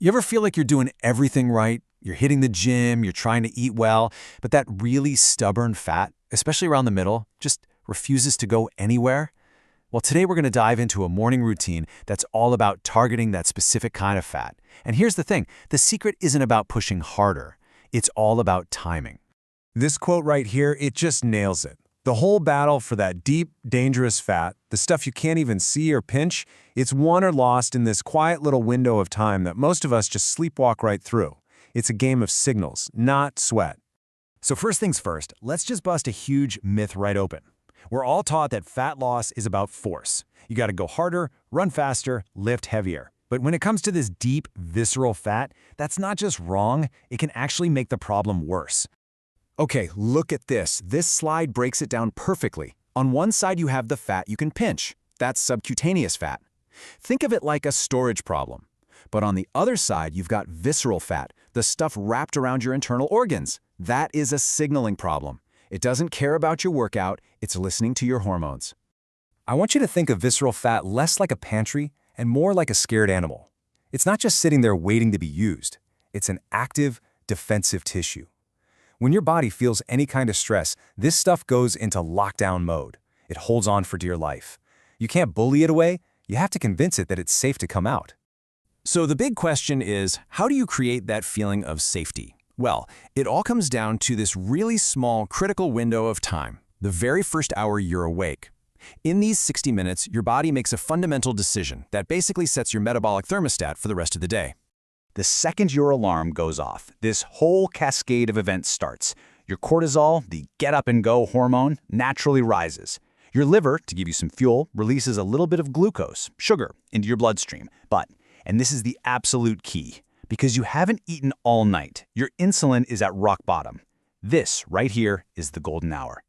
You ever feel like you're doing everything right? You're hitting the gym, you're trying to eat well, but that really stubborn fat, especially around the middle, just refuses to go anywhere? Well, today we're going to dive into a morning routine that's all about targeting that specific kind of fat. And here's the thing, the secret isn't about pushing harder. It's all about timing. This quote right here, it just nails it. The whole battle for that deep, dangerous fat, the stuff you can't even see or pinch, it's won or lost in this quiet little window of time that most of us just sleepwalk right through. It's a game of signals, not sweat. So first things first, let's just bust a huge myth right open. We're all taught that fat loss is about force. You got to go harder, run faster, lift heavier. But when it comes to this deep, visceral fat, that's not just wrong, it can actually make the problem worse. Okay, look at this. This slide breaks it down perfectly. On one side, you have the fat you can pinch. That's subcutaneous fat. Think of it like a storage problem. But on the other side, you've got visceral fat, the stuff wrapped around your internal organs. That is a signaling problem. It doesn't care about your workout, it's listening to your hormones. I want you to think of visceral fat less like a pantry and more like a scared animal. It's not just sitting there waiting to be used. It's an active, defensive tissue. When your body feels any kind of stress, this stuff goes into lockdown mode. It holds on for dear life. You can't bully it away, you have to convince it that it's safe to come out. So the big question is, how do you create that feeling of safety? Well, it all comes down to this really small, critical window of time, the very first hour you're awake. In these 60 minutes, your body makes a fundamental decision that basically sets your metabolic thermostat for the rest of the day. The second your alarm goes off, this whole cascade of events starts. Your cortisol, the get-up-and-go hormone, naturally rises. Your liver, to give you some fuel, releases a little bit of glucose, sugar, into your bloodstream. But, and this is the absolute key, because you haven't eaten all night, your insulin is at rock bottom. This, right here, is the golden hour.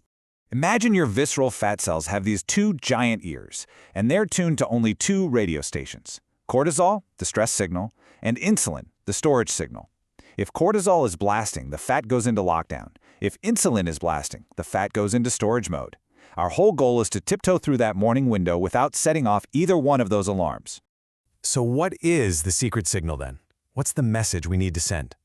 Imagine your visceral fat cells have these two giant ears, and they're tuned to only two radio stations. Cortisol, the stress signal, and insulin, the storage signal. If cortisol is blasting, the fat goes into lockdown. If insulin is blasting, the fat goes into storage mode. Our whole goal is to tiptoe through that morning window without setting off either one of those alarms. So what is the secret signal then? What's the message we need to send?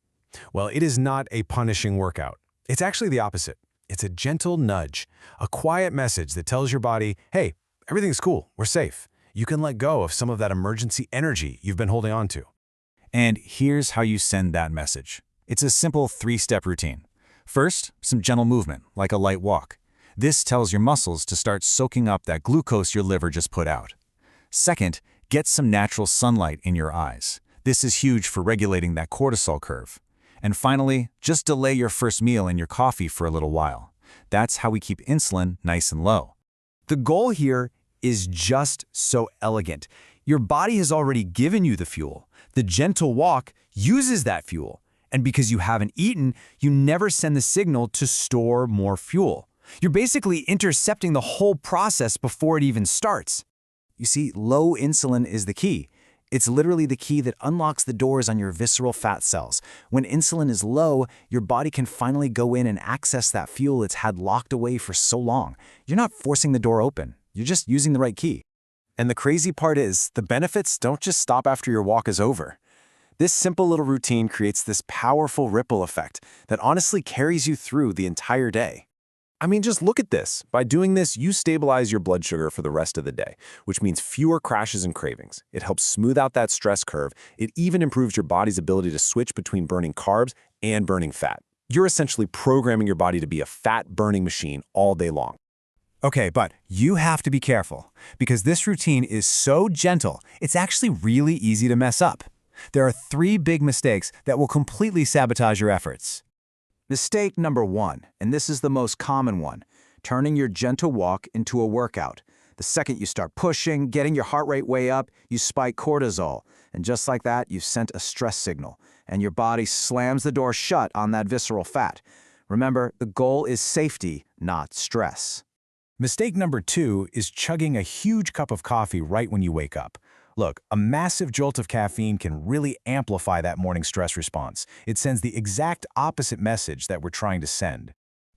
Well, it is not a punishing workout. It's actually the opposite. It's a gentle nudge, a quiet message that tells your body, hey, everything's cool, we're safe. You can let go of some of that emergency energy you've been holding on to. And here's how you send that message. It's a simple three-step routine. First, some gentle movement, like a light walk. This tells your muscles to start soaking up that glucose your liver just put out. Second, get some natural sunlight in your eyes. This is huge for regulating that cortisol curve. And finally, just delay your first meal and your coffee for a little while. That's how we keep insulin nice and low. The goal here is just so elegant. Your body has already given you the fuel. The gentle walk uses that fuel. And because you haven't eaten, you never send the signal to store more fuel. You're basically intercepting the whole process before it even starts. You see, low insulin is the key. It's literally the key that unlocks the doors on your visceral fat cells. When insulin is low, your body can finally go in and access that fuel it's had locked away for so long. You're not forcing the door open. You're just using the right key. And the crazy part is, the benefits don't just stop after your walk is over. This simple little routine creates this powerful ripple effect that honestly carries you through the entire day. I mean, just look at this. By doing this, you stabilize your blood sugar for the rest of the day, which means fewer crashes and cravings. It helps smooth out that stress curve. It even improves your body's ability to switch between burning carbs and burning fat. You're essentially programming your body to be a fat-burning machine all day long. Okay, but you have to be careful, because this routine is so gentle, it's actually really easy to mess up. There are 3 big mistakes that will completely sabotage your efforts. Mistake number 1, and this is the most common one, turning your gentle walk into a workout. The second you start pushing, getting your heart rate way up, you spike cortisol. And just like that, you've sent a stress signal, and your body slams the door shut on that visceral fat. Remember, the goal is safety, not stress. Mistake number 2 is chugging a huge cup of coffee right when you wake up. Look, a massive jolt of caffeine can really amplify that morning stress response. It sends the exact opposite message that we're trying to send.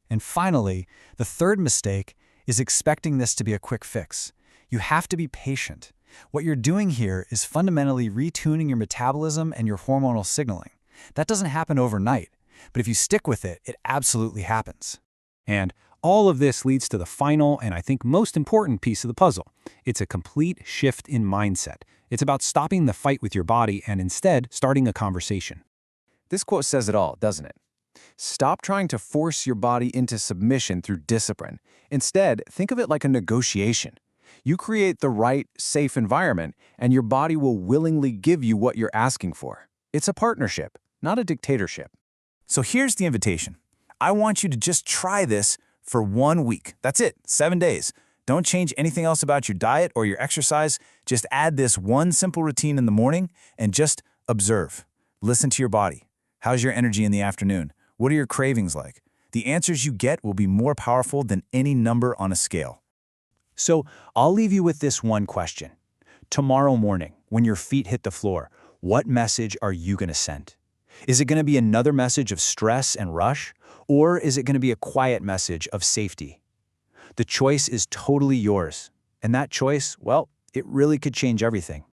And finally, the third mistake is expecting this to be a quick fix. You have to be patient. What you're doing here is fundamentally retuning your metabolism and your hormonal signaling. That doesn't happen overnight, but if you stick with it, it absolutely happens. And all of this leads to the final and I think most important piece of the puzzle. It's a complete shift in mindset. It's about stopping the fight with your body and instead starting a conversation. This quote says it all, doesn't it? Stop trying to force your body into submission through discipline. Instead, think of it like a negotiation. You create the right, safe environment, and your body will willingly give you what you're asking for. It's a partnership, not a dictatorship. So here's the invitation. I want you to just try this for 1 week. That's it, 7 days. Don't change anything else about your diet or your exercise. Just add this one simple routine in the morning and just observe. Listen to your body. How's your energy in the afternoon? What are your cravings like? The answers you get will be more powerful than any number on a scale. So I'll leave you with this one question. Tomorrow morning, when your feet hit the floor, what message are you going to send? Is it going to be another message of stress and rush? Or is it going to be a quiet message of safety? The choice is totally yours. And that choice, well, it really could change everything.